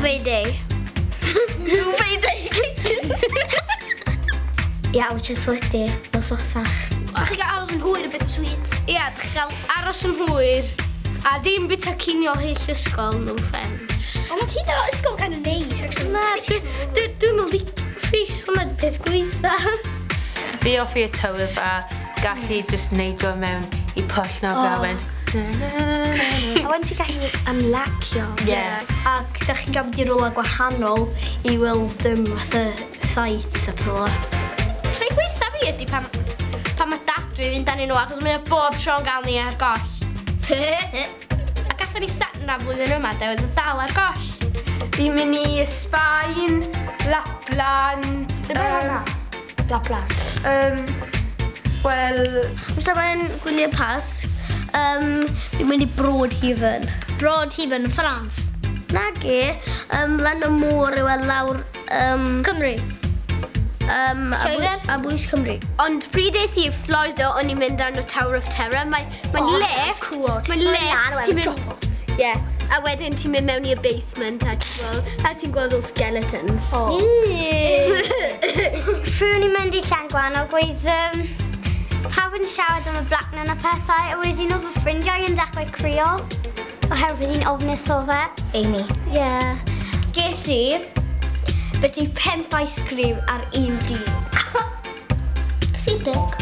2 Ia, which is wedi, nos wrthach. Dach chi gael aros yn hwyr y bit o sweets? Ie, dach chi gael aros yn hwyr. A ddim bita cinio hyll ysgol, no offence. Ond mae hyn o ysgol gan y neis, actually. Na, dwi'n meddwl ffris hwnna'n peth gweitha. Fi hoffi y tywydd a gallu just neud o mewn I pwll na gawen. A wen ti'n gallu ymlacio. Ie. Ac da chi'n gael di rola gwahanol I weld fatha sites a prola. Rhaid gweitha fi ydy pan mae dad dwi'n fynd â nhw, achos mae o bob tro'n gael ni ar goll. A gatho ni Satna flwyddyn yma, de, oedd o dal ar goll. Fi'n mynd I Sbaen, Lapland... Lapland. Wel... Os yma'n Gwyliau Pasg, fi'n mynd I Broadhaven. Broadhaven, France. Nagi, lan y môr yw lawr... Cymru. A bwys Cymru. Ond pryd es I Florida, o'n i'n mynd ar y Tower of Terror. Mae'n lift. Mae'n lift. Ti'n mynd... Ie. A wedyn ti'n mynd mewn i'r basement a ti'n gweld o'r skeletons. Rwy'n ni'n mynd I Llangwan a gweith... Pawb yn siarad am y blacnan a pethau, a oedd un o fy ffrindiau yn dechrau crio. Oherwydd hi'n ofnus o fe. Amy. Ie. Ges I... Byddi 5 ice cream ar un dydd. Sydig.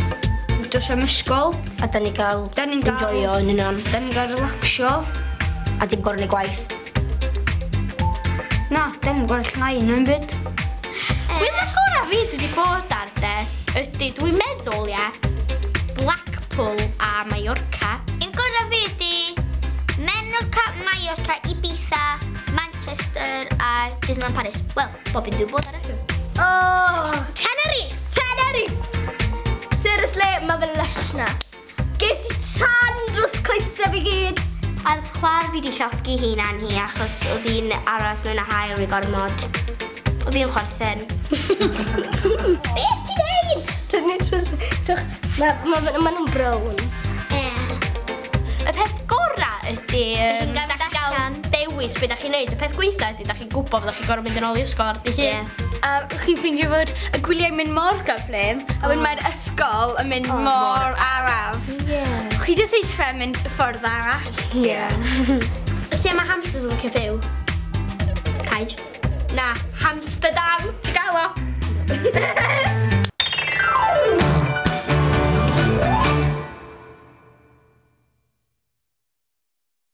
Dos am ysgol. A da ni gael enjoyo yn yna'n. Da ni'n gael relaxio. A dim gorau ni gwaith. Na, da ni'n gorau llnau yn byd. Gwyliau gorau fi dwi wedi bod ar de, ydy, dwi'n meddwl, ie, Blackpool a Mallorca. Un gorau fi ydi Menorca, Mallorca, Ibiza, Manchester a Disneyland Paris. Wel, bob un dwi'n bod ar y Tenerife! Seriously, mae fe'n lysna. Ges I tan dros coesau fi gyd. A oedd chwar fi wedi llosgu hunan hi achos oedd hi'n aros mewn a hael i gormod. Oedd hi'n chwarthen. Beth ti'n neud? Mae nhw'n brown. Y peth gorau ydy, da chi gael dewis beth da chi'n neud. Y peth gweitha ydy, da chi'n gwybod fydda chi'n gorau mynd yn ôl I ysgol ar dy hun. A chi'n ffeindio fod y gwyliau'n mynd mor gyflym, a wedyn mae'r ysgol yn mynd mor araf. Chi jyst eisiau mynd y ffordd arall. Lle mae hamsters yn licio byw? Caid. Na, Amsterdam, ti'n gael o?